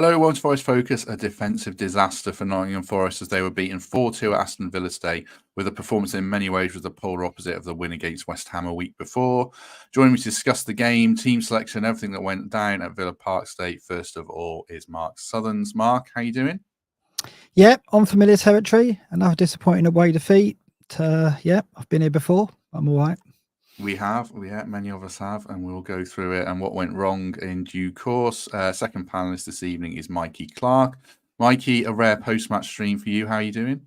Hello, welcome to Forest Focus. A defensive disaster for Nottingham Forest as they were beaten 4-2 at Aston Villa today, with a performance in many ways was the polar opposite of the win against West Ham a week before. Joining me to discuss the game, team selection, everything that went down at Villa Park State, first of all, is Mark Sutherns. Mark, how you doing? Yeah, on familiar territory. Another disappointing away defeat. Yeah, I've been here before. I'm all right. We have, many of us have, and we'll go through it and what went wrong in due course. Second panelist this evening is Mikey Clarke. Mikey, a rare post-match stream for you. How are you doing?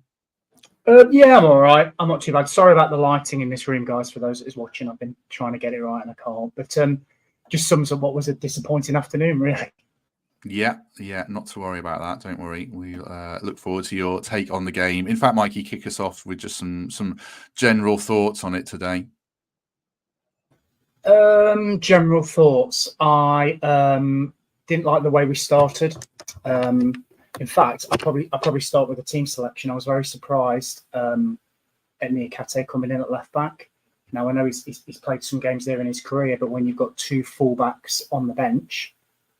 Yeah, I'm all right. I'm not too bad. Sorry about the lighting in this room, guys, for those that is watching. I've been trying to get it right and I can't. But just sums up what was a disappointing afternoon, really. Yeah, not to worry about that. Don't worry. We look forward to your take on the game. In fact, Mikey, kick us off with just some general thoughts on it today. General thoughts. I didn't like the way we started. In fact, I'll probably start with the team selection. I was very surprised at Niakhate coming in at left back. Now I know he's played some games there in his career, but when you've got two fullbacks on the bench,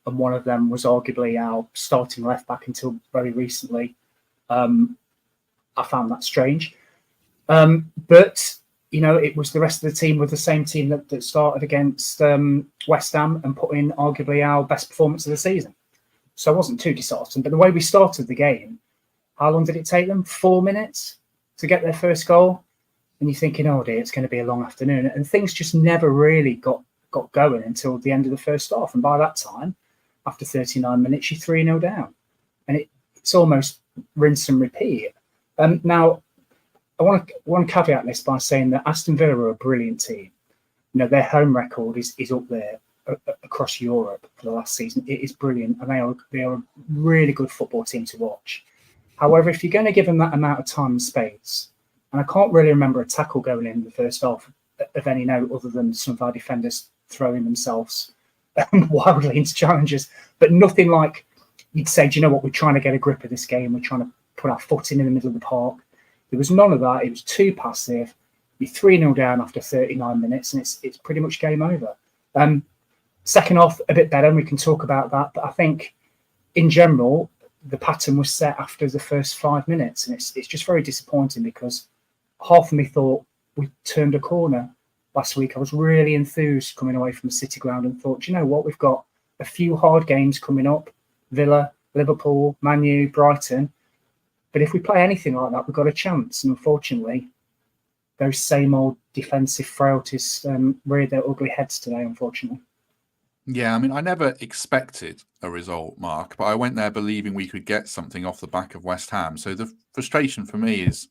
and one of them was arguably our starting left back until very recently, I found that strange. But you know, it was the rest of the team with the same team that started against West Ham and put in arguably our best performance of the season. So I wasn't too disheartened. But the way we started the game, how long did it take them? 4 minutes to get their first goal? And you're thinking, oh dear, it's going to be a long afternoon. And things just never really got going until the end of the first half. And by that time, after 39 minutes, you're 3-0 down. And it's almost rinse and repeat. Now, I want to caveat this by saying that Aston Villa are a brilliant team. You know, their home record is up there across Europe for the last season. It is brilliant, and they are a really good football team to watch. However, if you're going to give them that amount of time and space, and I can't really remember a tackle going in the first half of any note other than some of our defenders throwing themselves wildly into challenges, but nothing like you'd say, do you know what, we're trying to get a grip of this game, we're trying to put our foot in the middle of the park. There was none of that. It was too passive. You're 3-0 down after 39 minutes, and it's pretty much game over. Second half, a bit better, and we can talk about that. But I think, in general, the pattern was set after the first 5 minutes, and it's just very disappointing because half of me thought we turned a corner last week. I was really enthused coming away from the City ground and thought, you know what, we've got a few hard games coming up: Villa, Liverpool, Man U, Brighton. But if we play anything like that, we've got a chance. And unfortunately, those same old defensive frailties reared their ugly heads today, unfortunately. Yeah, I mean, I never expected a result, Mark, but I went there believing we could get something off the back of West Ham. So the frustration for me is,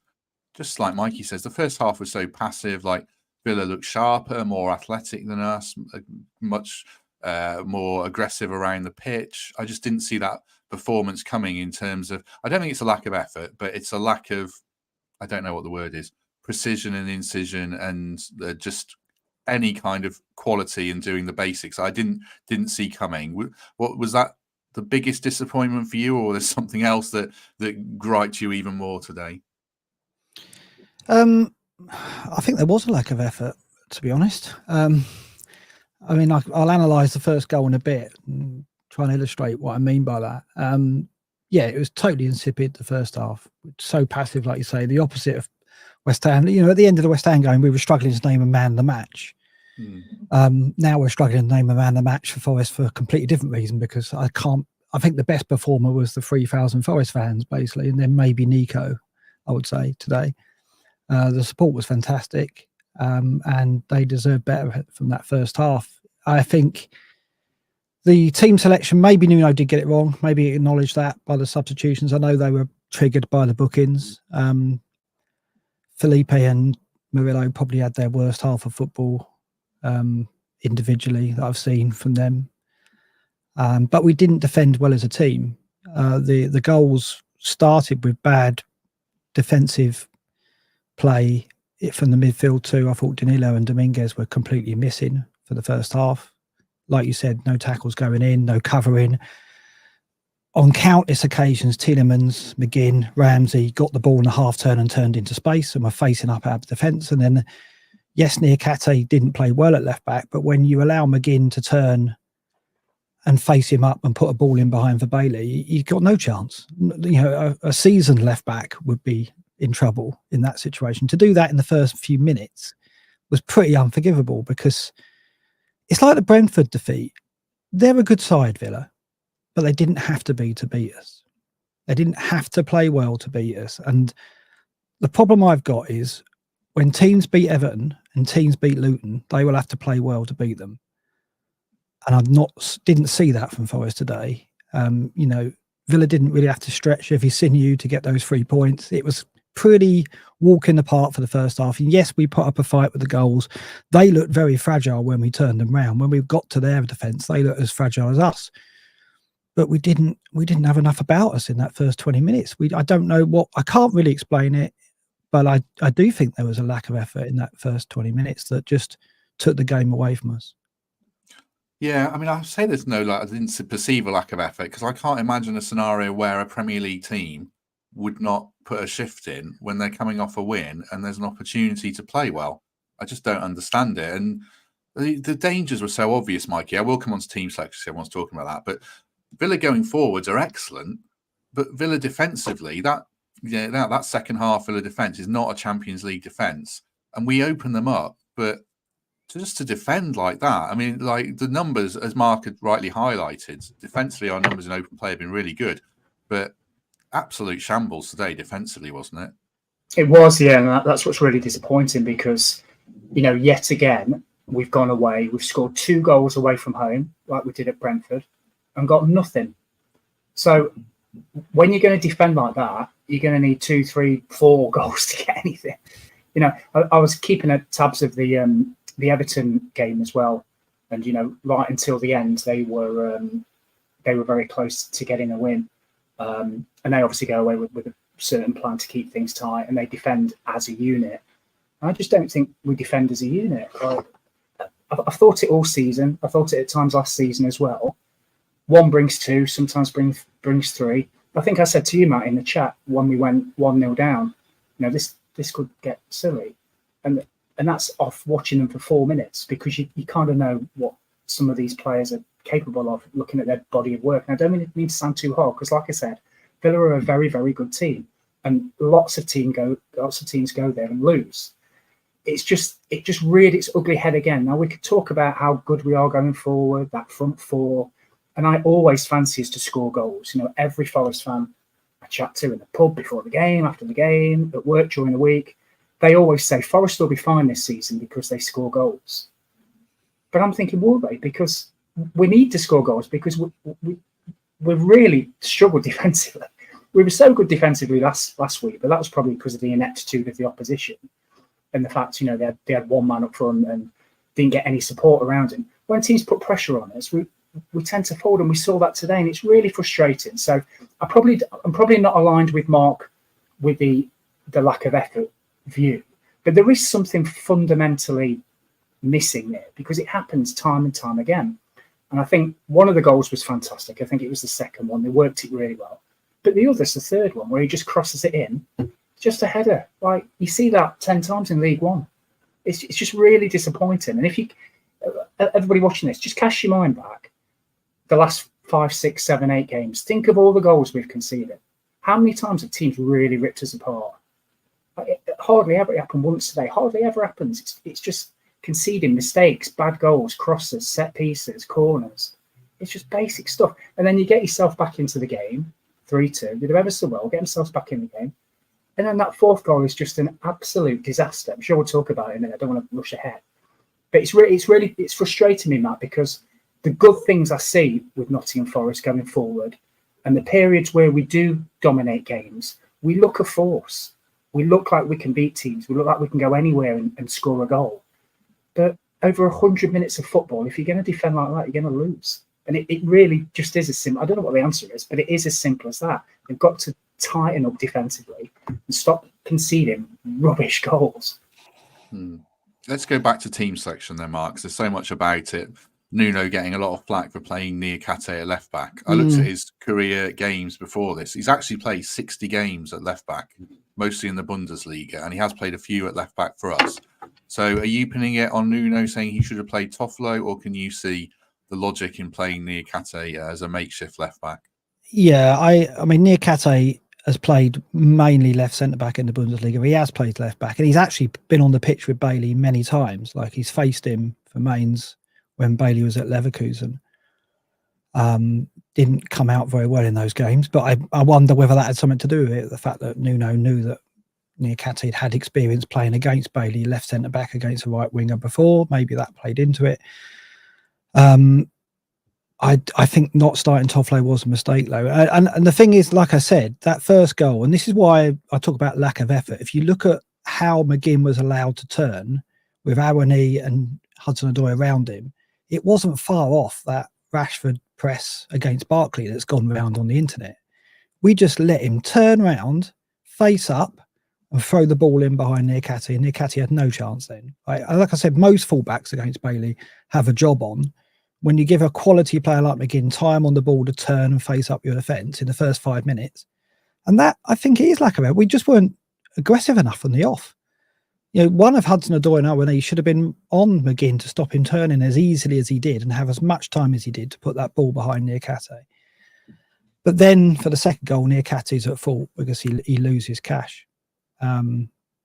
just like Mikey says, the first half was so passive. Like, Villa looked sharper, more athletic than us, much more aggressive around the pitch. I just didn't see that performance coming in terms of, I don't think it's a lack of effort, but it's a lack of, I don't know what the word is, precision and incision and just any kind of quality in doing the basics. I didn't see coming. What was that, the biggest disappointment for you, or there's something else that griped you even more today? I think there was a lack of effort, to be honest. I mean, I'll analyse the first goal in a bit and try and illustrate what I mean by that. Yeah, it was totally insipid, the first half. So passive, like you say, the opposite of West Ham. You know, at the end of the West Ham game, we were struggling to name a man of the match. Now we're struggling to name a man of the match for Forest for a completely different reason, because I think the best performer was the 3,000 Forest fans, basically, and then maybe Nico, I would say, today. The support was fantastic, and they deserved better from that first half. I think the team selection, maybe Nuno did get it wrong. Maybe he acknowledged that by the substitutions. I know they were triggered by the bookings. Felipe and Murillo probably had their worst half of football individually that I've seen from them. But we didn't defend well as a team. The goals started with bad defensive play from the midfield too. I thought Danilo and Dominguez were completely missing for the first half. Like you said, no tackles going in, no covering. On countless occasions, Tielemans, McGinn, Ramsey got the ball in a half turn and turned into space and were facing up out of defence. And then, yes, Niakhate didn't play well at left back, but when you allow McGinn to turn and face him up and put a ball in behind for Boly, you've got no chance. You know, a seasoned left back would be in trouble in that situation. To do that in the first few minutes was pretty unforgivable, because it's like the Brentford defeat. They're a good side, Villa, but they didn't have to be to beat us. They didn't have to play well to beat us. And the problem I've got is when teams beat Everton and teams beat Luton, they will have to play well to beat them. And I didn't see that from Forest today. You know, Villa didn't really have to stretch every sinew to get those 3 points. It was pretty walk in the park for the first half. And yes, we put up a fight with the goals. They looked very fragile when we turned them round. When we got to their defence, they looked as fragile as us. But we didn't have enough about us in that first 20 minutes. I don't know what, I can't really explain it, but I do think there was a lack of effort in that first 20 minutes that just took the game away from us. Yeah, I mean, I say there's no, I didn't perceive a lack of effort, because I can't imagine a scenario where a Premier League team would not put a shift in when they're coming off a win and there's an opportunity to play well. I just don't understand it. And the dangers were so obvious, Mikey. I will come on to team selection, everyone's talking about that. But Villa going forwards are excellent, but Villa defensively, that second half Villa defence is not a Champions League defence. And we open them up, but just to defend like that, I mean, like the numbers, as Mark had rightly highlighted, defensively our numbers in open play have been really good, but absolute shambles today defensively, wasn't it? It was, yeah, and that's what's really disappointing, because, you know, yet again, we've gone away, we've scored 2 goals away from home, like we did at Brentford, and got nothing. So when you're going to defend like that, you're going to need 2, 3, 4 goals to get anything. You know, I was keeping tabs of the Everton game as well, and you know, right until the end, they were very close to getting a win, and they obviously go away with a certain plan to keep things tight, and they defend as a unit. I just don't think we defend as a unit. I've thought it all season. I thought it at times last season as well. 1 brings 2, sometimes brings 3. I think I said to you, Matt, in the chat when we went 1-0 down, you know, this could get silly, and that's off watching them for 4 minutes, because you kind of know what some of these players are capable of, looking at their body of work. And I don't mean to sound too hard, because like I said, Villa are a very, very good team, and lots of teams go there and lose. It just reared its ugly head again. Now we could talk about how good we are going forward, that front four, and I always fancy us to score goals. You know, every Forest fan I chat to in the pub before the game, after the game, at work during the week, they always say Forest will be fine this season because they score goals. But I'm thinking, will they? Because we need to score goals, because we've really struggled defensively. We were so good defensively last week, but that was probably because of the ineptitude of the opposition and the fact, you know, they had 1 man up front and didn't get any support around him. When teams put pressure on us, we tend to fold, and we saw that today, and it's really frustrating. So I'm probably not aligned with Mark with the lack of effort view, but there is something fundamentally missing there, because it happens time and time again. And I think one of the goals was fantastic. I think it was the second one. They worked it really well. But the other's the third one, where he just crosses it in, just a header. Like, you see that 10 times in League One. It's just really disappointing. And if you, everybody watching this, just cast your mind back the last 5, 6, 7, 8 games. Think of all the goals we've conceded. How many times have teams really ripped us apart? It hardly ever happened once today. Hardly ever happens. It's just conceding mistakes, bad goals, crosses, set pieces, corners. It's just basic stuff. And then you get yourself back into the game, 3-2. Did ever so well, get themselves back in the game. And then that fourth goal is just an absolute disaster. I'm sure we'll talk about it in a minute. I don't want to rush ahead. But it's frustrating me, Matt, because the good things I see with Nottingham Forest going forward, and the periods where we do dominate games, we look a force. We look like we can beat teams. We look like we can go anywhere and score a goal. But over 100 minutes of football, if you're going to defend like that, you're going to lose. And it really just is as simple. I don't know what the answer is, but it is as simple as that. They've got to tighten up defensively and stop conceding rubbish goals. Let's go back to team selection then, Mark, 'cause there's so much about it. Nuno getting a lot of flack for playing Niakhate at left back. I looked at his career games before this. He's actually played 60 games at left back, mostly in the Bundesliga, and he has played a few at left back for us. So are you pinning it on Nuno, saying he should have played Toffolo, or can you see logic in playing Niakhate as a makeshift left back. Yeah, I mean, Niakhate has played mainly left centre back in the Bundesliga. He has played left back, and he's actually been on the pitch with Boly many times. Like, he's faced him for Mainz when Boly was at Leverkusen. Didn't come out very well in those games, but I wonder whether that had something to do with it. The fact that Nuno knew that Niakhate had experience playing against Boly, left centre back against a right winger before, maybe that played into it. I think not starting Toffolo was a mistake, though. And the thing is, like I said, that first goal, and this is why I talk about lack of effort. If you look at how McGinn was allowed to turn with Awani and Hudson-Odoi around him, it wasn't far off that Rashford press against Barkley that's gone round on the internet. We just let him turn round, face up, and throw the ball in behind Niakhate, and Niakhate had no chance then. Like I said, most fullbacks against Boly have a job on. When you give a quality player like McGinn time on the ball to turn and face up your defence in the first 5 minutes, and that, I think, it is lack of it. We just weren't aggressive enough on the off. You know, one of Hudson-Odoi and Awani should have been on McGinn to stop him turning as easily as he did and have as much time as he did to put that ball behind Niakhate. But then for the second goal, Niakhate's at fault because he loses cash.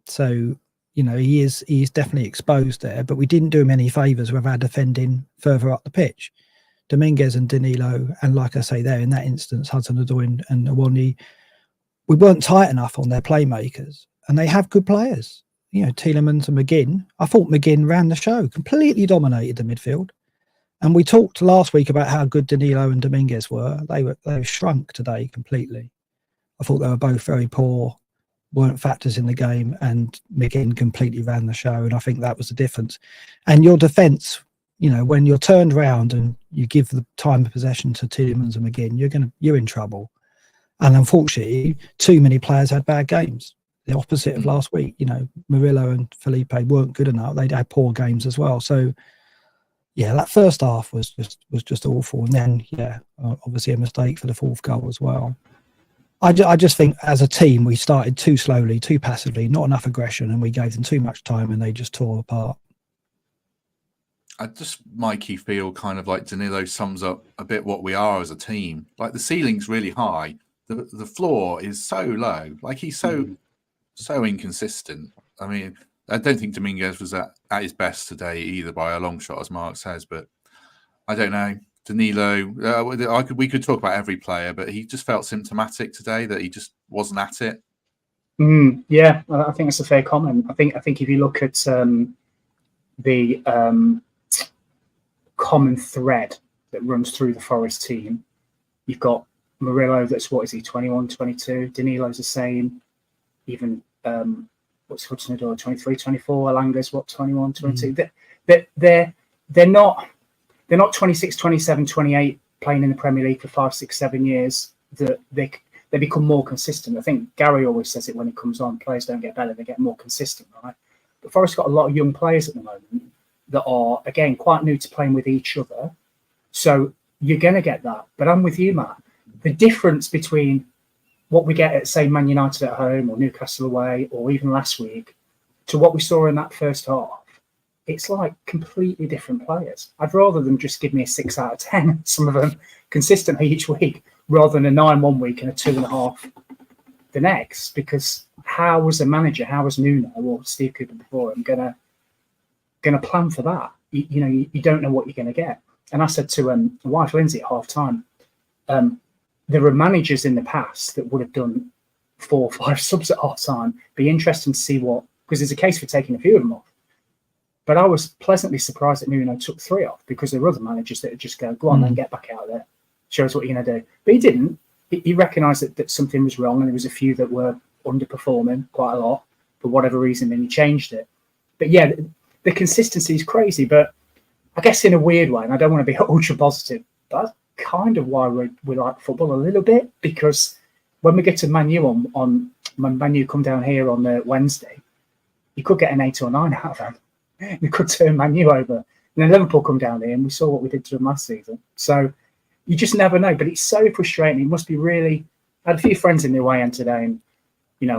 So, you know, he is definitely exposed there, but we didn't do him any favours with our defending further up the pitch. Dominguez and Danilo, and like I say there, in that instance, Hudson-Odoi and Awani, we weren't tight enough on their playmakers, and they have good players. You know, Tielemans and McGinn. I thought McGinn ran the show, completely dominated the midfield. And we talked last week about how good Danilo and Dominguez were. They were shrunk today completely. I thought they were both very poor, weren't factors in the game, and McGinn completely ran the show. And I think that was the difference. And your defence, you know, when you're turned around and you give the time of possession to Tielemans and McGinn, you're in trouble. And unfortunately, too many players had bad games. The opposite of last week, you know, Murillo and Felipe weren't good enough. They'd had poor games as well. So, yeah, that first half was just awful. And then, yeah, obviously a mistake for the fourth goal as well. I just think as a team, we started too slowly, too passively, not enough aggression, and we gave them too much time and they just tore apart. I just, Mikey, feel kind of like Danilo sums up a bit what we are as a team. Like, the ceiling's really high. The floor is so low. Like, he's so inconsistent. I mean, I don't think Dominguez was at his best today either by a long shot, as Mark says, but I don't know. Danilo, we could talk about every player, but he just felt symptomatic today that he just wasn't at it. Yeah, I think that's a fair comment. I think if you look at the common thread that runs through the Forest team, you've got Murillo, that's, what is he, 21, 22. Danilo's the same. Even what's Hudson-Odoi, 23, 24. Alanga's what, 21, 22. They're not 26, 27, 28 playing in the Premier League for 5, 6, 7 years. That they become more consistent. I think Gary always says it when he comes on. Players don't get better; they get more consistent, right? But Forest got a lot of young players at the moment that are, again, quite new to playing with each other. So you're going to get that. But I'm with you, Matt. The difference between what we get at, say, Man United at home or Newcastle away or even last week to what we saw in that first half, it's like completely different players. I'd rather them just give me a 6 out of 10, some of them consistently each week, rather than a 9 one week and a 2.5 the next. Because how was a manager, how was Nuno or Steve Cooper before him gonna plan for that? You don't know what you're going to get. And I said to my wife Lindsay at half time, there are managers in the past that would have done 4 or 5 subs at half time. Be interesting to see what, because there's a case for taking a few of them off. But I was pleasantly surprised that Nuno took 3 off, because there were other managers that would just go on then, get back out there, show us what you're going to do. But he didn't. He recognised that something was wrong, and there was a few that were underperforming quite a lot for whatever reason, and he changed it. But yeah, the consistency is crazy. But I guess in a weird way, and I don't want to be ultra positive, but that's kind of why we like football a little bit, because when we get to Man U on when Man U come down here on Wednesday, you could get an 8 or 9 out of them. We could turn Man U over. And then Liverpool come down here and we saw what we did to them last season. So you just never know. But it's so frustrating. It must be really... I had a few friends in the away end today, and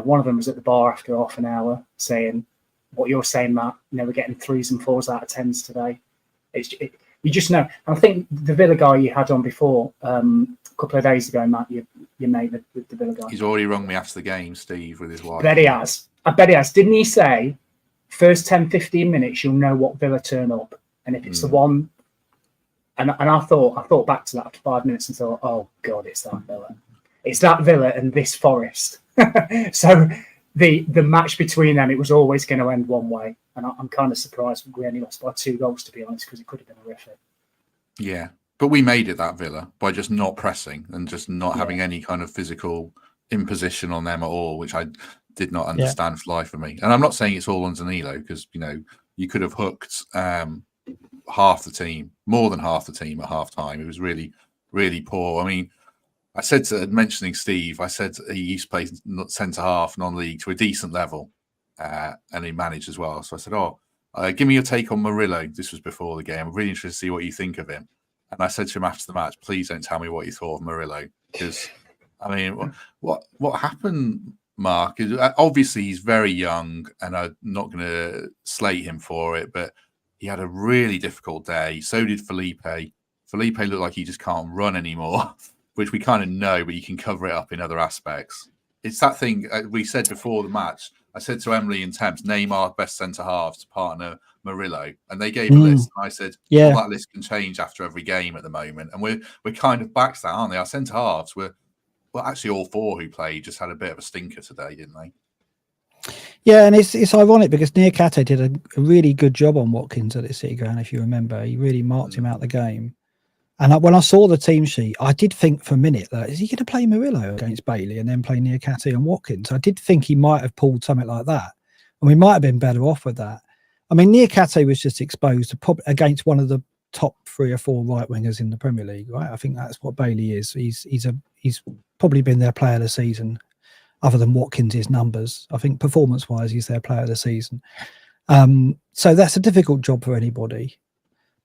one of them was at the bar after half an hour saying what you're saying, Matt. We're getting 3s and 4s out of 10s today. You just know. And I think the Villa guy you had on before, a couple of days ago, Matt, you made the Villa guy. He's already rung me after the game, Steve, with his wife. I bet he has. Didn't he say, first 10, 15 minutes, you'll know what Villa turn up? And if it's the one... And I thought back to that after 5 minutes and thought, oh, God, it's that Villa. It's that Villa and this Forest. So the match between them, it was always going to end one way. And I'm kind of surprised we only lost by 2 goals, to be honest, because it could have been horrific. Yeah, but we made it, that Villa, by just not pressing and just not having any kind of physical imposition on them at all, which I did not understand for life of me. And I'm not saying it's all on Danilo, because, you know, you could have hooked half the team, more than half the team at half time. It was really, really poor. I mean, I said, mentioning Steve, I said he used to play centre half non-league to a decent level, and he managed as well. So I said, give me your take on Murillo. This was before the game. I'm really interested to see what you think of him. And I said to him after the match, please don't tell me what you thought of Murillo, because, I mean, what happened, Mark, is obviously he's very young, and I'm not going to slate him for it, but he had a really difficult day. So did Felipe. Felipe looked like he just can't run anymore, which we kind of know, but you can cover it up in other aspects. It's that thing we said before the match. I said to Emily and Temps, name our best centre-halves to partner Murillo. And they gave a list. And I said, well, that list can change after every game at the moment. And we're kind of back to that, aren't they? Our centre-halves were, well, actually all 4 who played just had a bit of a stinker today, didn't they? Yeah, and it's ironic because Niakhate did a really good job on Watkins at the City Ground, if you remember. He really marked him out the game. And when I saw the team sheet, I did think for a minute that, is he going to play Murillo against Bailey and then play Niakhate and Watkins? I did think he might have pulled something like that. And we might have been better off with that. I mean, Niakhate was just exposed to against one of the top 3 or 4 right wingers in the Premier League, right? I think that's what Bailey is. He's probably been their player of the season, other than Watkins' numbers. I think performance-wise, he's their player of the season. So that's a difficult job for anybody.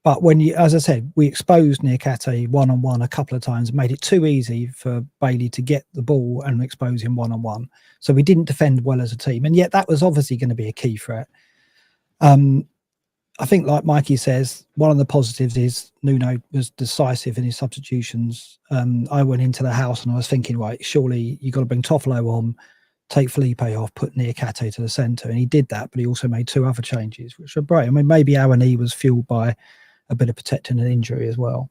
But when you, as I said, we exposed Niakhate one-on-one a couple of times, made it too easy for Bailey to get the ball and expose him one-on-one. So we didn't defend well as a team. And yet that was obviously going to be a key threat. I think, like Mikey says, one of the positives is Nuno was decisive in his substitutions. I went into the house and I was thinking, right, surely you've got to bring Toffolo on, take Felipe off, put Niakhate to the centre. And he did that, but he also made 2 other changes, which were great. I mean, maybe Aina was fueled by a bit of protecting an injury as well.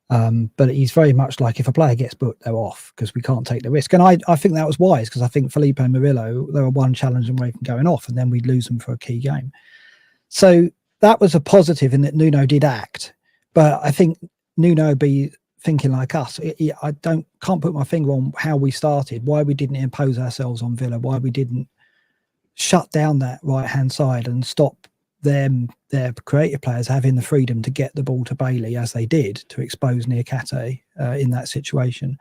But he's very much like, if a player gets booked, they're off because we can't take the risk. And I think that was wise, because I think Felipe and Murillo, they were one challenge away from going off, and then we'd lose them for a key game. So that was a positive in that Nuno did act. But I think Nuno be thinking like us. I can't put my finger on how we started, why we didn't impose ourselves on Villa, why we didn't shut down that right-hand side and stop their creative players having the freedom to get the ball to Bailey, as they did, to expose Niakhate in that situation.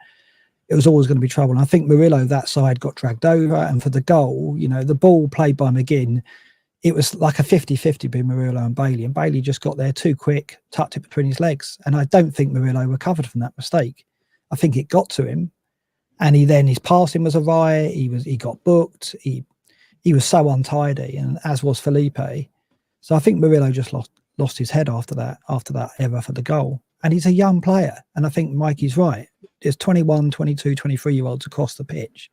It was always going to be trouble. And I think Murillo, that side, got dragged over. And for the goal, you know, the ball played by McGinn, it was like a 50-50 between Murillo and Bailey. And Bailey just got there too quick, tucked it between his legs. And I don't think Murillo recovered from that mistake. I think it got to him. And his passing was awry. He got booked. He was so untidy, and as was Felipe. So I think Murillo just lost his head after that error for the goal. And he's a young player. And I think Mikey's right. There's 21, 22, 23-year-olds across the pitch.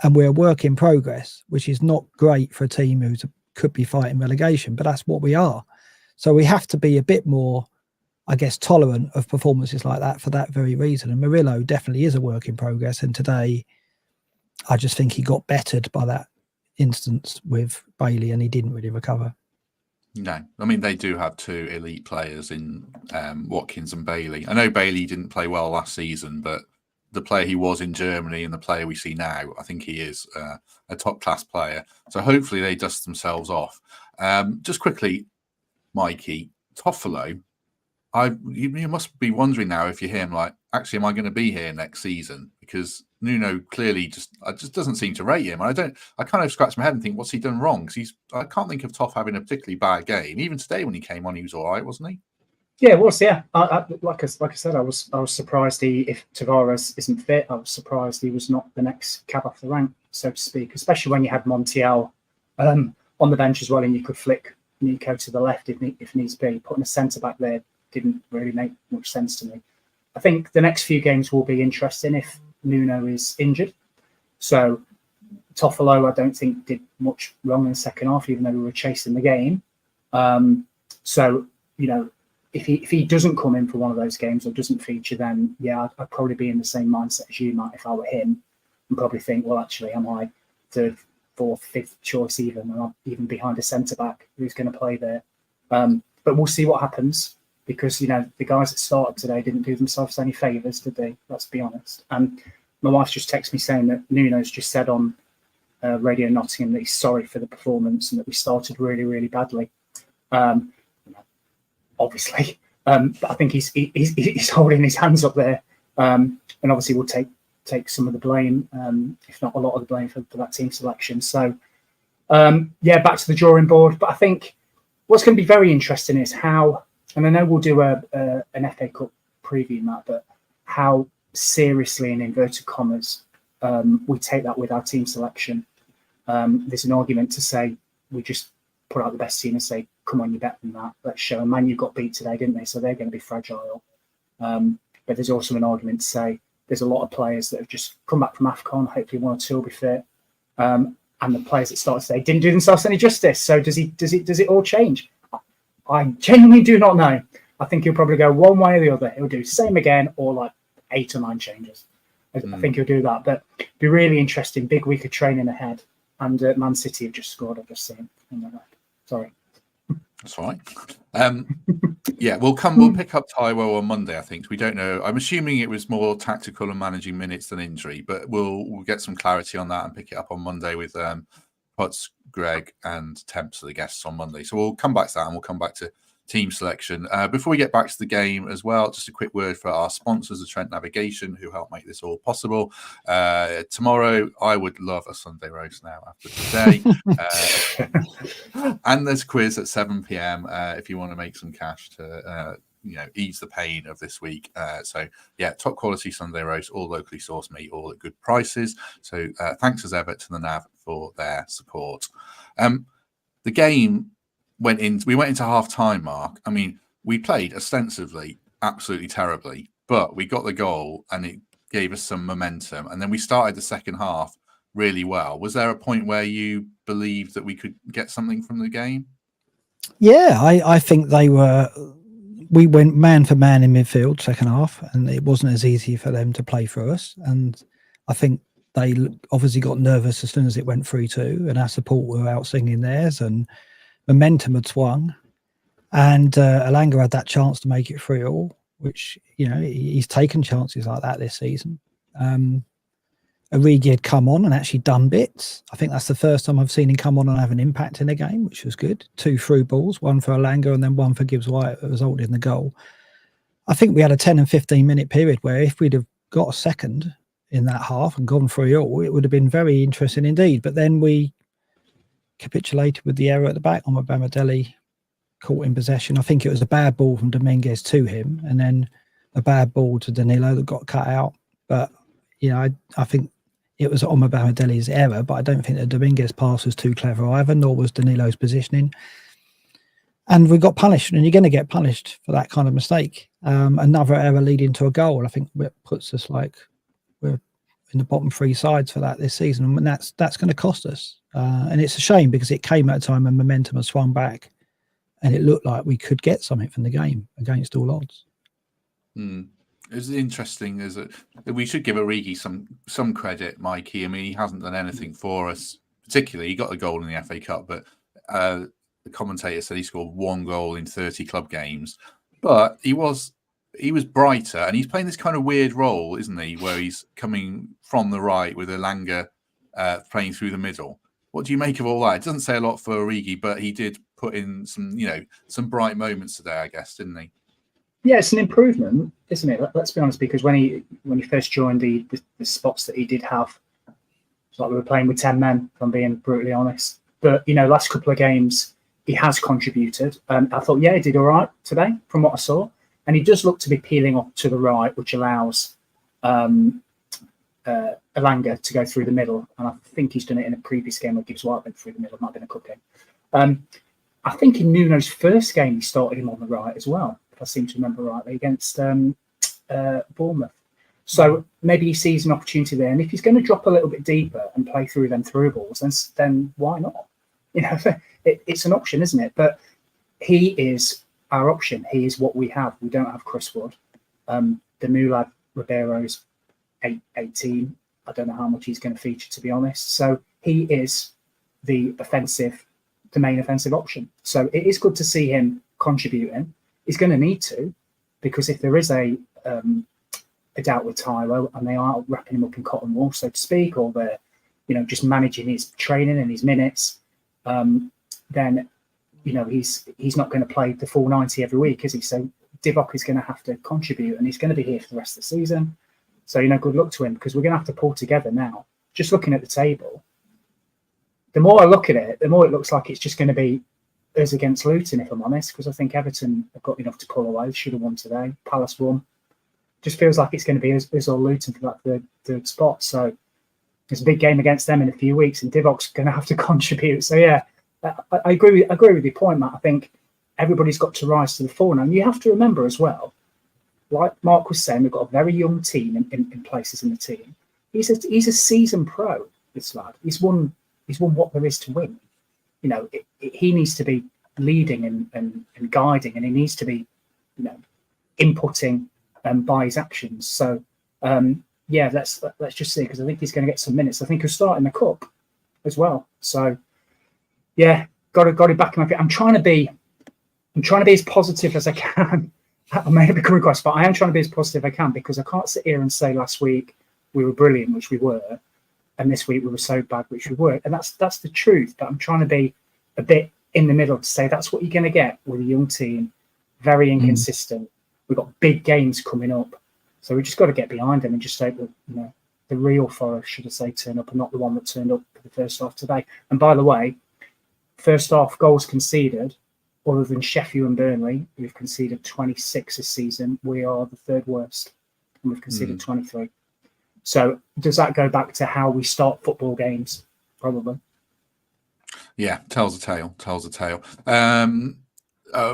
And we're a work in progress, which is not great for a team who could be fighting relegation, but that's what we are. So we have to be a bit more, I guess, tolerant of performances like that for that very reason. And Murillo definitely is a work in progress. And today, I just think he got bettered by that instance with Bailey, and he didn't really recover. No, I mean, they do have 2 elite players in Watkins and Bailey. I know Bailey didn't play well last season, but the player he was in Germany and the player we see now, I think he is a top-class player. So hopefully they dust themselves off. Just quickly, Mikey, Toffolo, you must be wondering now, if you hear him, like, actually, am I going to be here next season? Because Nuno clearly just doesn't seem to rate him. And I kind of scratch my head and think, what's he done wrong? Because I can't think of Toff having a particularly bad game. Even today when he came on, he was all right, wasn't he? Yeah, it was. Yeah, like I said, I was surprised if Tavares isn't fit. I was surprised he was not the next cab off the rank, so to speak. Especially when you had Montiel on the bench as well, and you could flick Nico to the left if needs be. Putting a centre back there didn't really make much sense to me. I think the next few games will be interesting if Nuno is injured. So Toffolo, I don't think, did much wrong in the second half, even though we were chasing the game. So, you know, if he doesn't come in for one of those games or doesn't feature, then, yeah, I'd probably be in the same mindset as you might if I were him, and probably think, well, actually, am I third, fourth, fifth choice even, and I'm even behind a centre-back who's going to play there. But we'll see what happens, because, you know, the guys that started today didn't do themselves any favours, did they? Let's be honest. And my wife just texted me saying that Nuno's just said on Radio Nottingham that he's sorry for the performance and that we started really, really badly. Obviously, but I think he's holding his hands up there, and obviously will take some of the blame, if not a lot of the blame for that team selection. So, yeah, back to the drawing board. But I think what's going to be very interesting is how, and I know we'll do an FA Cup preview, Matt, but how seriously, in inverted commas, we take that with our team selection. There's an argument to say we just put out the best team and say, come on, you're better than that. Let's show. And Man U got beat today, didn't they? So they're going to be fragile. But there's also an argument to say there's a lot of players that have just come back from AFCON. Hopefully one or two will be fit. And the players that started today didn't do themselves any justice. So does it all change? I genuinely do not know. I think he'll probably go one way or the other. He'll do same again, or like 8 or 9 changes. I think he'll do that. But it'll be really interesting. Big week of training ahead. And Man City have just scored. I've just seen. Sorry. That's right. Yeah, we'll pick up Taiwo on Monday, I think. We don't know. I'm assuming it was more tactical and managing minutes than injury, but we'll get some clarity on that and pick it up on Monday with Potts, Greg, and Temps, the guests on Monday. So we'll come back to that, and we'll come back to team selection. Before we get back to the game as well, just a quick word for our sponsors, the Trent Navigation, who help make this all possible. Tomorrow, I would love a Sunday roast now after today. And there's a quiz at 7 p.m. If you want to make some cash to ease the pain of this week. So yeah, top quality Sunday roast, all locally sourced meat, all at good prices. So thanks as ever to the Nav for their support. The game we went into half time, Mark. I mean, we played ostensibly absolutely terribly, but we got the goal and it gave us some momentum. And then we started the second half really well. Was there a point where you believed that we could get something from the game? Yeah, I think we went man for man in midfield second half, and it wasn't as easy for them to play for us. And I think they obviously got nervous as soon as it went 3-2, and our support were out singing theirs, and momentum had swung, and Alanga had that chance to make it 3-3, which, you know, he's taken chances like that this season. Origi had come on and actually done bits. I think that's the first time I've seen him come on and have an impact in a game, which was good. 2 through balls, one for Alanga and then one for Gibbs-White, that resulted in the goal. I think we had a 10 and 15 minute period where if we'd have got a second in that half and gone 3-3, it would have been very interesting indeed. But then we capitulated with the error at the back. Omobamidele caught in possession. I think it was a bad ball from Dominguez to him, and then a bad ball to Danilo that got cut out. But, you know, I think it was Omobamidele's error, but I don't think the Dominguez pass was too clever either, nor was Danilo's positioning. And we got punished, and you're going to get punished for that kind of mistake. Another error leading to a goal. I think it puts us like we're in the bottom 3 sides for that this season, and that's going to cost us. And it's a shame because it came at a time when momentum had swung back, and it looked like we could get something from the game against all odds. It's interesting. We should give Origi some credit, Mikey. I mean, he hasn't done anything for us particularly. He got the goal in the FA Cup, but the commentator said he scored 1 goal in 30 club games. But he was brighter, and he's playing this kind of weird role, isn't he, where he's coming from the right with Alanga playing through the middle. What do you make of all that? It doesn't say a lot for Origi, but he did put in some bright moments today, I guess, didn't he? Yeah, it's an improvement, isn't it? Let's be honest, because when he first joined, the spots that he did have, it's like we were playing with 10 men, if I'm being brutally honest. But, you know, last couple of games, he has contributed. I thought, yeah, he did all right today from what I saw. And he does look to be peeling off to the right, which allows Alanga to go through the middle. And I think he's done it in a previous game where Gibbs-White went through the middle. It might have been a cup game. I think in Nuno's first game, he started him on the right as well, if if I seem to remember rightly, against Bournemouth. So maybe he sees an opportunity there, and if he's going to drop a little bit deeper and play through them through balls, then why not? You know, it's an option, isn't it? But he is our option. He is what we have. We don't have Chris Wood. The new lad Ribeiro's 18. I don't know how much he's going to feature, to be honest. So he is the main offensive option. So it is good to see him contributing. He's going to need to, because if there is a doubt with Tylo and they are wrapping him up in cotton wool, so to speak, or they're, you know, just managing his training and his minutes, then, you know, he's not going to play the full 90 every week, is he? So Divock is going to have to contribute, and he's going to be here for the rest of the season. So, you know, good luck to him, because we're going to have to pull together now. Just looking at the table, the more I look at it, the more it looks like it's just going to be us against Luton, if I'm honest, because I think Everton have got enough to pull away. Should have won today. Palace won. Just feels like it's going to be us or Luton for that third spot. So there's a big game against them in a few weeks, and Divock's going to have to contribute. So yeah, I agree with your point, Matt. I think everybody's got to rise to the fore now. And you have to remember as well, like Mark was saying, we've got a very young team in places in the team. He's a seasoned pro. This lad, he's won what there is to win. You know, he needs to be leading and guiding, and he needs to be, you know, inputting by his actions. So yeah, let's just see, because I think he's going to get some minutes. I think he'll start in the cup as well. So yeah, got to back him up. I'm trying to be as positive as I can. I may have become request, but I am trying to be as positive as I can, because I can't sit here and say last week we were brilliant, which we were, and this week we were so bad, which we weren't. And that's the truth. But I'm trying to be a bit in the middle to say that's what you're going to get with a young team, very inconsistent. We've got big games coming up, so we just got to get behind them and just say that, you know, the real Forest, should I say, turn up, and not the one that turned up for the first half today. And by the way, first half goals conceded, other than Sheffield and Burnley, we've conceded 26 this season. We are the third worst, and we've conceded 23. So does that go back to how we start football games? Probably. Yeah, tells a tale.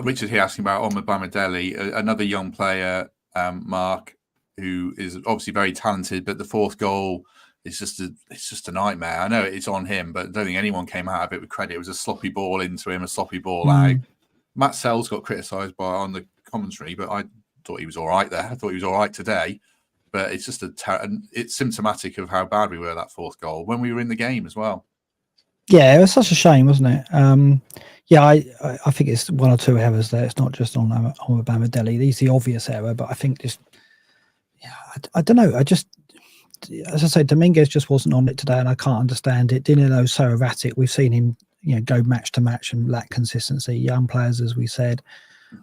Richard here asking about Omar Bamadeli, another young player, Mark, who is obviously very talented, but the fourth goal is just a nightmare. I know it's on him, but I don't think anyone came out of it with credit. It was a sloppy ball into him, a sloppy ball out. Matt Sells got criticised on the commentary, but I thought he was all right there. I thought he was all right today. But it's just it's symptomatic of how bad we were that fourth goal when we were in the game as well. Yeah, it was such a shame, wasn't it? Yeah, I think it's one or two errors there. It's not just on Bamadeli. He's the obvious error, but I think I don't know. As I say, Dominguez just wasn't on it today, and I can't understand it. Dinilo's so erratic. We've seen him, you know, go match to match and lack consistency. Young players, as we said.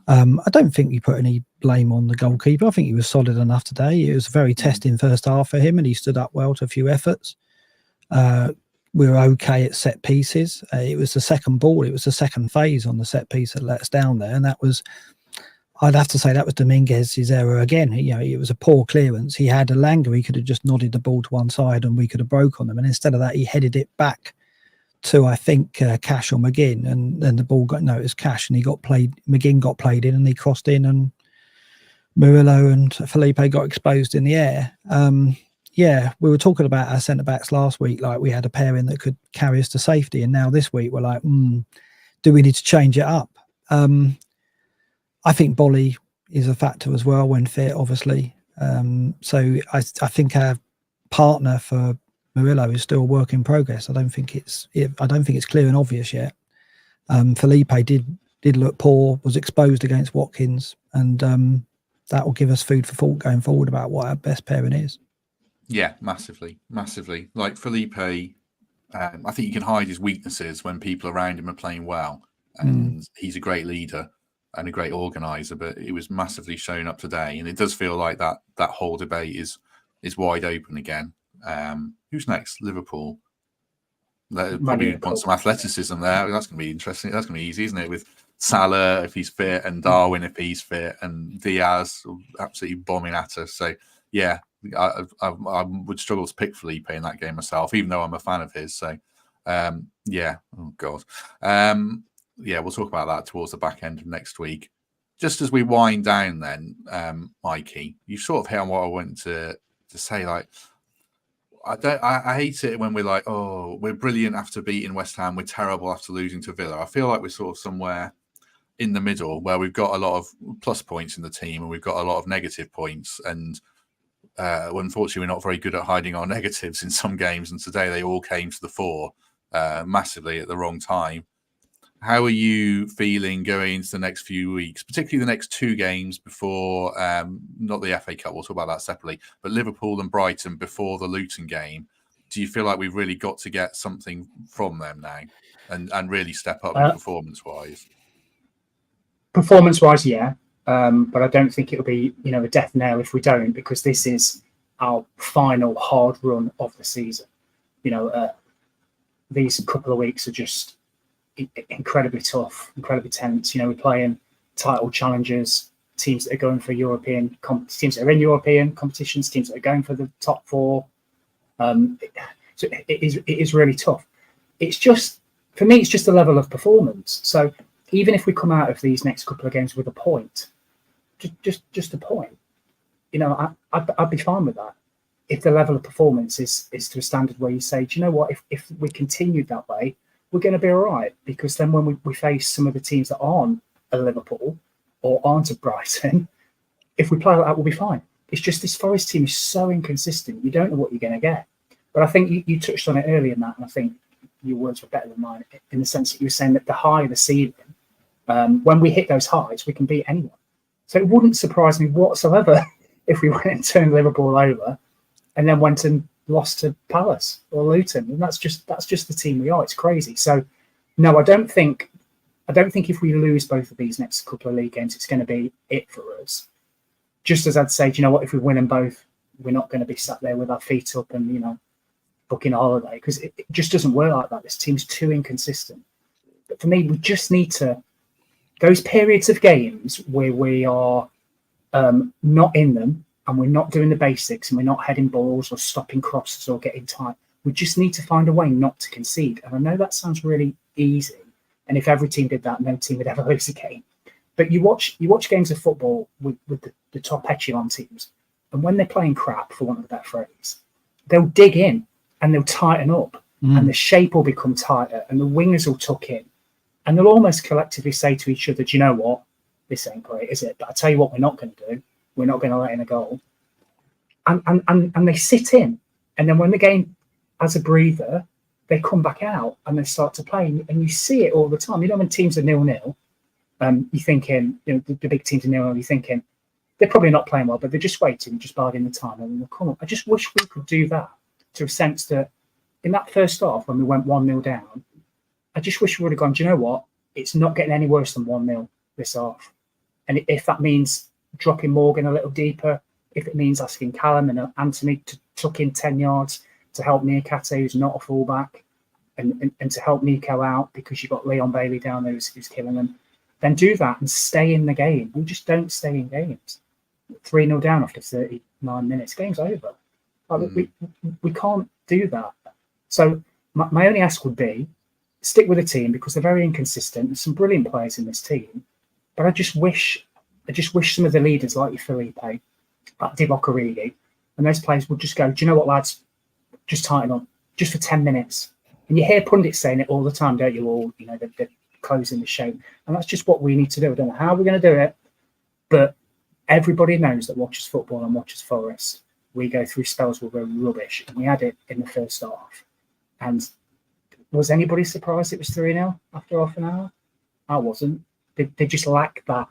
I don't think we put any blame on the goalkeeper. I think he was solid enough today. It was a very testing first half for him, and he stood up well to a few efforts. We were okay at set pieces. It was the second ball. It was the second phase on the set piece that let us down there, and that was, I'd have to say, that was Dominguez's error again. You know, it was a poor clearance. He had Elanga. He could have just nodded the ball to one side, and we could have broke on them. And instead of that, he headed it back to, I think, Cash or McGinn, and then the ball got noticed Cash, and McGinn got played in, and he crossed in, and Murillo and Felipe got exposed in the air. Yeah, we were talking about our centre-backs last week, like we had a pairing that could carry us to safety, and now this week we're like, do we need to change it up? I think Boly is a factor as well when fit, obviously. So I think our partner for Murillo is still a work in progress. I don't think it's clear and obvious yet. Felipe did look poor, was exposed against Watkins, and that will give us food for thought going forward about what our best pairing is. Yeah, massively. Like Felipe, I think you can hide his weaknesses when people around him are playing well, and he's a great leader and a great organizer. But it was massively shown up today, and it does feel like that whole debate is wide open again. Who's next? Liverpool. Probably want some athleticism there. That's going to be interesting. That's going to be easy, isn't it? With Salah if he's fit, and Darwin if he's fit, and Diaz absolutely bombing at us. So yeah, I would struggle to pick Felipe in that game myself, even though I'm a fan of his. So yeah, oh god, yeah, we'll talk about that towards the back end of next week. just as we wind down, then, Mikey, you sort of hit on what I wanted to say. Like, I hate it when we're like, oh, we're brilliant after beating West Ham, we're terrible after losing to Villa. I feel like we're sort of somewhere in the middle where we've got a lot of plus points in the team and we've got a lot of negative points. And unfortunately, we're not very good at hiding our negatives in some games. And today they all came to the fore massively at the wrong time. How are you feeling going into the next few weeks, particularly the next 2 games before, not the FA Cup, we'll talk about that separately, but Liverpool and Brighton before the Luton game? Do you feel like we've really got to get something from them now and really step up performance-wise? Performance-wise, yeah. But I don't think it'll be, a death knell if we don't, because this is our final hard run of the season. These couple of weeks are just incredibly tough, incredibly tense. We're playing title challengers, teams that are going for European teams that are in European competitions, teams that are going for the top 4. So it is really tough. It's just, for me, it's just a level of performance. So even if we come out of these next couple of games with a point, just a point, I'd be fine with that. If the level of performance is to a standard where you say, do you know what, if we continued that way, we're going to be all right, because then when we face some of the teams that aren't a Liverpool or aren't a Brighton, if we play like that, we'll be fine. It's just this Forest team is so inconsistent. You don't know what you're going to get. But I think you touched on it earlier, Matt, and I think your words were better than mine in the sense that you were saying that the higher the ceiling, when we hit those highs, we can beat anyone. So it wouldn't surprise me whatsoever if we went and turned Liverpool over and then went and lost to Palace or Luton, and that's just the team we are. It's crazy. So no, I don't think if we lose both of these next couple of league games, it's going to be it for us. Just as I'd say, do you know what, if we win them both, we're not going to be sat there with our feet up and booking a holiday, because it just doesn't work like that. This team's too inconsistent. But for me, we just need to, those periods of games where we are not in them, and we're not doing the basics, and we're not heading balls or stopping crosses or getting tight. We just need to find a way not to concede. And I know that sounds really easy. And if every team did that, no team would ever lose a game. But you watch games of football with the top echelon teams, and when they're playing crap, for want of a better phrase, they'll dig in and they'll tighten up, and the shape will become tighter, and the wingers will tuck in, and they'll almost collectively say to each other, do you know what? This ain't great, is it? But I tell you what, we're not going to do. We're not going to let in a goal. And they sit in. And then when the game has a breather, they come back out and they start to play. And you see it all the time. When teams are 0-0, you're thinking, the big teams are 0-0, you're thinking, they're probably not playing well, but they're just waiting, just biding the time. And they'll come up. I just wish we could do that, to a sense that in that first half, when we went 1-0 down, I just wish we would have gone, do you know what? It's not getting any worse than 1-0 this half. And if that means dropping Morgan a little deeper, if it means asking Callum and Anthony to tuck in 10 yards to help Niakhate, who's not a fullback, and to help Nico out because you've got Leon Bailey down there who's killing them, then do that and stay in the game. We just don't stay in games. 3-0 down after 39 minutes, game's over. We can't do that. So my only ask would be, stick with the team, because they're very inconsistent. There's some brilliant players in this team, but I just wish some of the leaders like Felipe, like Divock Origi, and those players would just go, do you know what, lads? Just tighten up, just for 10 minutes. And you hear pundits saying it all the time, don't you? All, they're closing the shape. And that's just what we need to do. I don't know how we're going to do it, but everybody knows that watches football and watches Forest. We go through spells where we're rubbish, and we had it in the first half. And was anybody surprised it was 3-0 after half an hour? I wasn't. They just lack that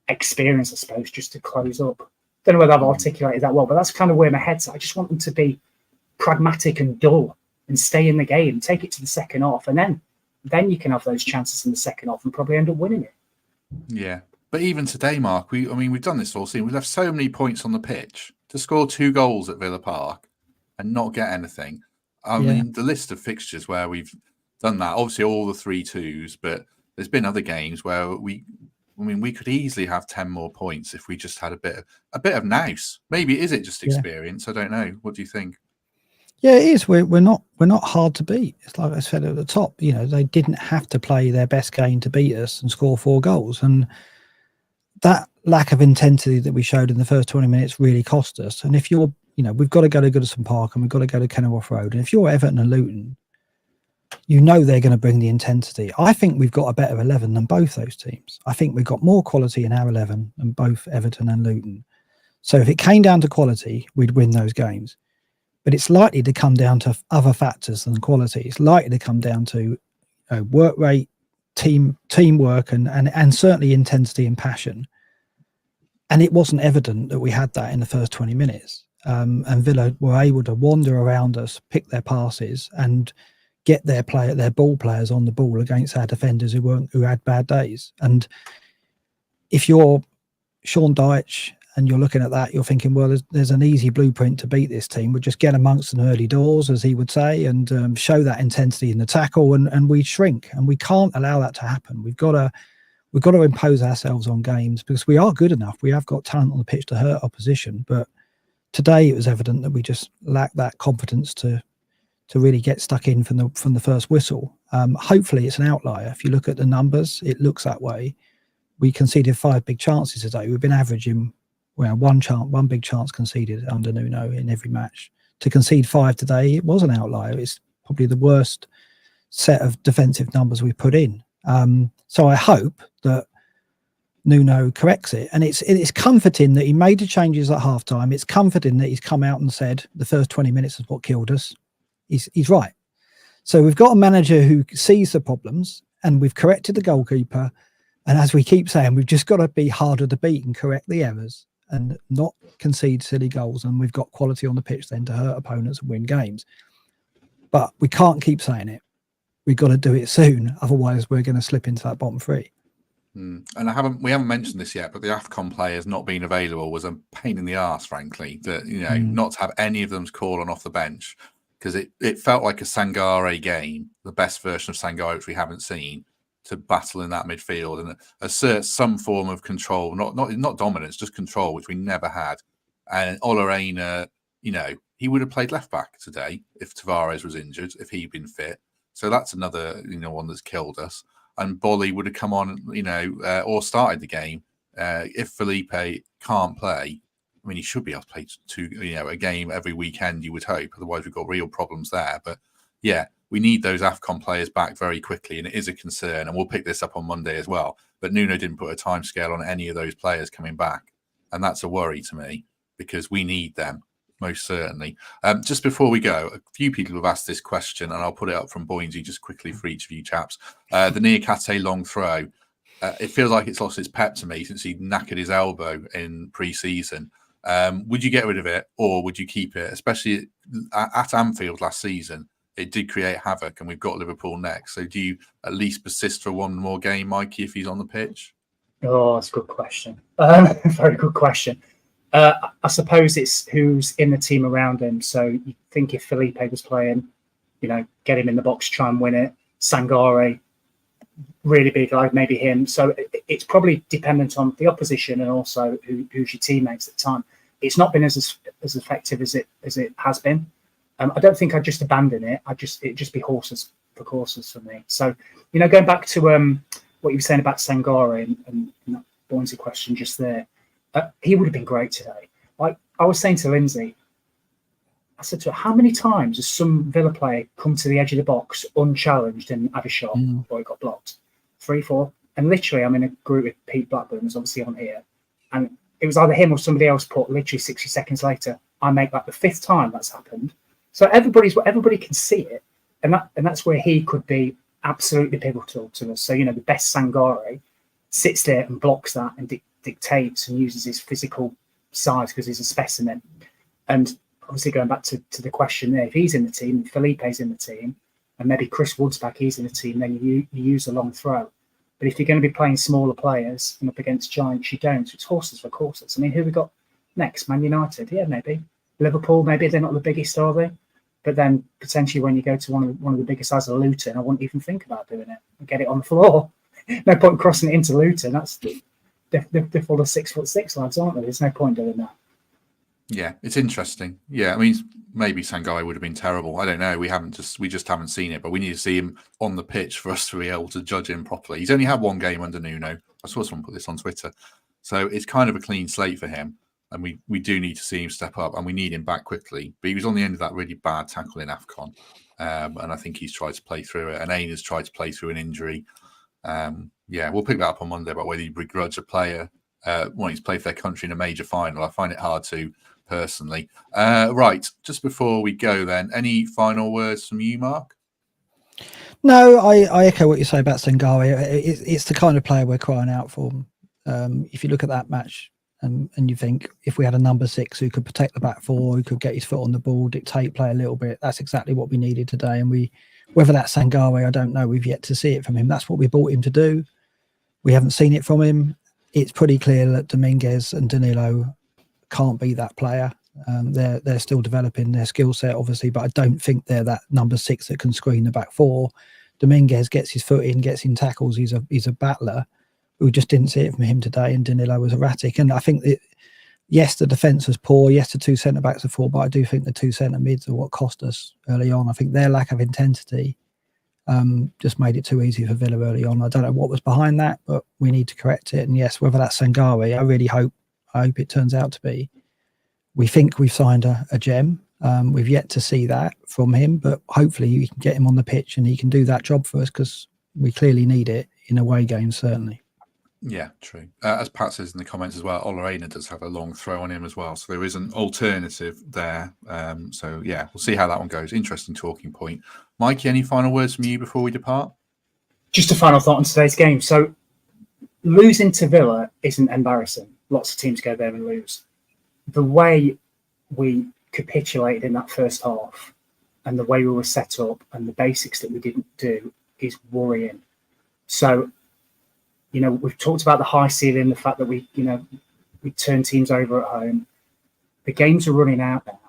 experience, I suppose, just to close up. Don't know whether I've articulated that well, but that's kind of where my head's at. I just want them to be pragmatic and dull and stay in the game, take it to the second half, and then you can have those chances in the second half and probably end up winning it. Yeah, but even today, Mark, we've done this all season. We've left so many points on the pitch to score 2 goals at Villa Park and not get anything. I mean, the list of fixtures where we've done that, obviously all the 3-2s, but there's been other games where we could easily have 10 more points if we just had a bit of nous. Maybe is it just experience? I don't know. What do you think? Yeah, it is. We're not hard to beat. It's like I said at the top. They didn't have to play their best game to beat us and score 4 goals. And that lack of intensity that we showed in the first 20 minutes really cost us. And if you're, we've got to go to Goodison Park and we've got to go to Kenilworth Road. And if you're Everton and Luton, they're going to bring the intensity. I think we've got a better 11 than both those teams. I think we've got more quality in our 11 than both Everton and Luton. So if it came down to quality, we'd win those games. But it's likely to come down to other factors than quality. It's likely to come down to work rate, teamwork, and certainly intensity and passion. And it wasn't evident that we had that in the first 20 minutes. And Villa were able to wander around us, pick their passes, and get their ball players on the ball against our defenders who had bad days. And if you're Sean Dyche and you're looking at that, you're thinking, well, there's an easy blueprint to beat this team. We'll just get amongst them early doors, as he would say, and show that intensity in the tackle, and we shrink. And we can't allow that to happen. We've got to impose ourselves on games, because we are good enough. We have got talent on the pitch to hurt opposition. But today it was evident that we just lacked that confidence to really get stuck in from the first whistle. Hopefully it's an outlier. If you look at the numbers, it looks that way. We conceded 5 big chances today. We've been averaging one big chance conceded under Nuno in every match. To concede 5 today, it was an outlier. It's probably the worst set of defensive numbers we've put in. So I hope that Nuno corrects it. And it's comforting that he made the changes at halftime. It's comforting that he's come out and said the first 20 minutes is what killed us. He's right. So we've got a manager who sees the problems, and we've corrected the goalkeeper. And as we keep saying, we've just got to be harder to beat and correct the errors and not concede silly goals. And we've got quality on the pitch then to hurt opponents and win games. But we can't keep saying it. We've got to do it soon. Otherwise, we're going to slip into that bottom 3. And we haven't mentioned this yet, but the AFCON players not being available was a pain in the arse, frankly. That not to have any of them's call on off the bench, because it felt like a Sangare game, the best version of Sangare which we haven't seen, to battle in that midfield and assert some form of control, not dominance, just control, which we never had. And Aina, he would have played left back today if Tavares was injured, if he'd been fit. So that's another one that's killed us. And Boly would have come on, or started the game. If Felipe can't play, I mean, he should be able to play a game every weekend, you would hope. Otherwise, we've got real problems there. But yeah, we need those AFCON players back very quickly, and it is a concern. And we'll pick this up on Monday as well. But Nuno didn't put a timescale on any of those players coming back. And that's a worry to me, because we need them, most certainly. Just before we go, a few people have asked this question, and I'll put it up from Boynesy just quickly for each of you chaps. The Niakhate long throw, it feels like it's lost its pep to me since he knackered his elbow in pre-season. Would you get rid of it, or would you keep it? Especially at Anfield last season, it did create havoc, and we've got Liverpool next. So do you at least persist for one more game, Mikey, if he's on the pitch? Oh, that's a good question. Very good question. I suppose it's who's in the team around him. So you think if Felipe was playing, get him in the box, try and win it. Sangare, really big guy, maybe him. So it's probably dependent on the opposition and also who's your teammates at the time. It's not been as effective as it has been. I don't think I'd just abandon it. It'd just be horses for courses for me. So going back to what you were saying about Sangare and that Boynesy question just there, he would have been great today. Like I was saying to Lindsay, I said to her, how many times has some Villa player come to the edge of the box unchallenged and had a shot or it got blocked? 3, 4. And literally, I'm in a group with Pete Blackburn, who's obviously on here. And it was either him or somebody else put literally 60 seconds later, I make like the 5th time that's happened. So everybody can see it. And that's where he could be absolutely pivotal to us. So, the best Sangare sits there and blocks that and dictates and uses his physical size because he's a specimen. And obviously going back to the question there, if he's in the team and Felipe's in the team and maybe Chris Wood's back, he's in the team, then you use a long throw. But if you're going to be playing smaller players and up against giants, you don't. So it's horses for courses. I mean, who we got next? Man United? Yeah, maybe. Liverpool, maybe they're not the biggest, are they? But then potentially when you go to one of the biggest sides of Luton, I wouldn't even think about doing it and get it on the floor. No point crossing it into Luton. That's they're full of 6'6" lads, aren't they? There's no point doing that. Yeah, it's interesting. Yeah, I mean, maybe Sangare would have been terrible. I don't know. We just haven't seen it, but we need to see him on the pitch for us to be able to judge him properly. He's only had one game under Nuno. I saw someone put this on Twitter. So it's kind of a clean slate for him. And we do need to see him step up, and we need him back quickly. But he was on the end of that really bad tackle in AFCON. And I think he's tried to play through it. And Aina's tried to play through an injury. We'll pick that up on Monday about whether you begrudge a player wanting to play for their country in a major final. I find it hard to, personally. Right, just before we go then, any final words from you, Mark? No, I echo what you say about Sangare. It's the kind of player we're crying out for. If you look at that match, and you think if we had a number 6 who could protect the back four, who could get his foot on the ball, dictate play a little bit, that's exactly what we needed today. And whether that's Sangare, I don't know. We've yet to see it from him. That's what we bought him to do. We haven't seen it from him. It's pretty clear that Dominguez and Danilo can't be that player. They're still developing their skill set, obviously, but I don't think they're that number 6 that can screen the back four. Dominguez gets his foot in, gets in tackles. He's a battler. We just didn't see it from him today, and Danilo was erratic. And I think that, yes, the defence was poor. Yes, the 2 centre-backs are poor, but I do think the 2 centre-mids are what cost us early on. I think their lack of intensity just made it too easy for Villa early on. I don't know what was behind that, but we need to correct it. And yes, whether that's Sangare, I really hope it turns out to be. We think we've signed a gem. We've yet to see that from him, but hopefully we can get him on the pitch and he can do that job for us, because we clearly need it in away games, certainly. Yeah, true. As Pat says in the comments as well, Aina does have a long throw on him as well. So there is an alternative there. So, yeah, we'll see how that one goes. Interesting talking point. Mikey, any final words from you before we depart? Just a final thought on today's game. So losing to Villa isn't embarrassing. Lots of teams go there and lose. The way we capitulated in that first half and the way we were set up and the basics that we didn't do is worrying. So, we've talked about the high ceiling, the fact that we turn teams over at home. The games are running out now.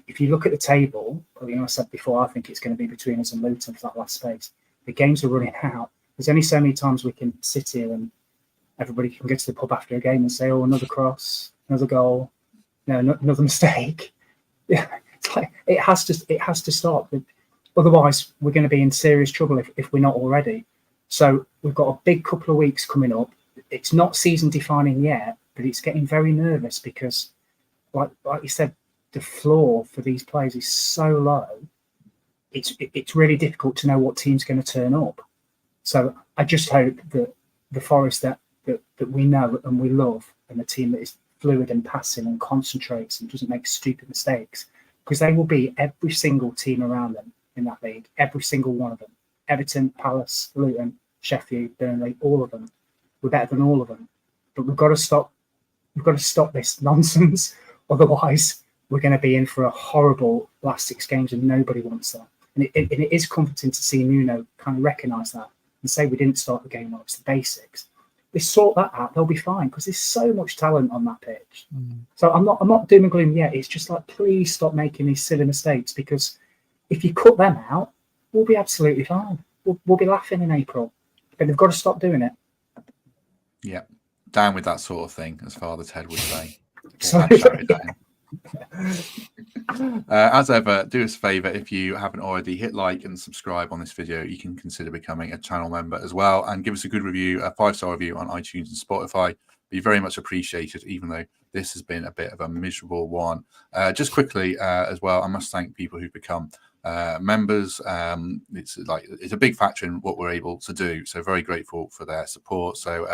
If you look at the table, I said before, I think it's going to be between us and Luton for that last space. The games are running out. There's only so many times we can sit here and everybody can go to the pub after a game and say, "Oh, another cross, another goal, another mistake." Yeah, it's like it has to stop. Otherwise, we're going to be in serious trouble if we're not already. So we've got a big couple of weeks coming up. It's not season defining yet, but it's getting very nervous because, like you said, the floor for these players is so low. It's really difficult to know what team's going to turn up. So I just hope that the Forest that we know and we love, and the team that is fluid and passing and concentrates and doesn't make stupid mistakes, because they will beat every single team around them in that league, every single one of them. Everton, Palace, Luton, Sheffield, Burnley, all of them. We're better than all of them. But we've got to stop. We've got to stop this nonsense. Otherwise, we're going to be in for a horrible last 6 games, and nobody wants that. And it is comforting to see Nuno kind of recognise that and say we didn't start the game well. It's the basics. They sort that out, they'll be fine, because there's so much talent on that pitch. So I'm not doom and gloom yet. It's just like, please stop making these silly mistakes, because if you cut them out, we'll be absolutely fine. We'll be laughing in April. But they've got to stop doing it. Yeah. Down with that sort of thing, as Father Ted would say. As ever, do us a favour, if you haven't already, hit like and subscribe on this video. You can consider becoming a channel member as well, and give us a good review, a 5-star review on iTunes and Spotify. Be very much appreciated, even though this has been a bit of a miserable one. Just quickly as well, I must thank people who've become members. It's a big factor in what we're able to do, so very grateful for their support. So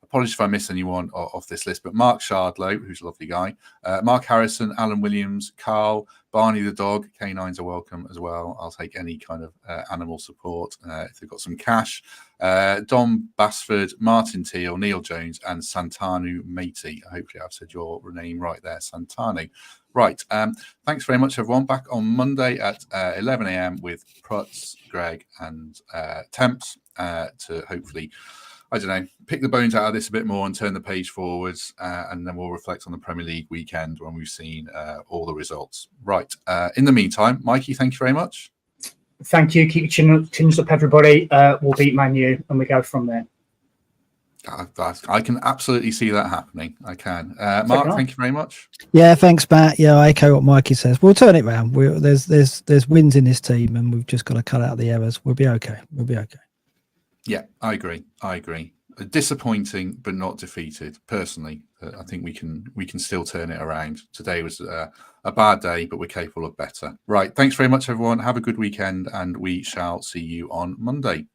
apologies if I miss anyone off this list, but Mark Shardlow, who's a lovely guy, Mark Harrison, Alan Williams, Carl, Barney the dog, canines are welcome as well. I'll take any kind of animal support if they've got some cash. Dom Basford, Martin Teal, Neil Jones, and Santanu Matey. Hopefully I've said your name right there, Santanu. Right. Thanks very much, everyone. Back on Monday at 11 a.m. with Prutz, Greg, and Temps to hopefully, I don't know, pick the bones out of this a bit more and turn the page forwards, and then we'll reflect on the Premier League weekend when we've seen all the results. Right. In the meantime, Mikey, thank you very much. Thank you. Keep your chins up, everybody. We'll beat Man U, and we go from there. I can absolutely see that happening. I can. Mark, thank you very much. Yeah, thanks, Matt. Yeah, I echo what Mikey says. We'll turn it round. There's wins in this team, and we've just got to cut out the errors. We'll be okay. We'll be okay. Yeah, I agree. disappointing, but not defeated. Personally, I think we can still turn it around. Today was a bad day, but we're capable of better. Right. Thanks very much, everyone. Have a good weekend, and we shall see you on Monday.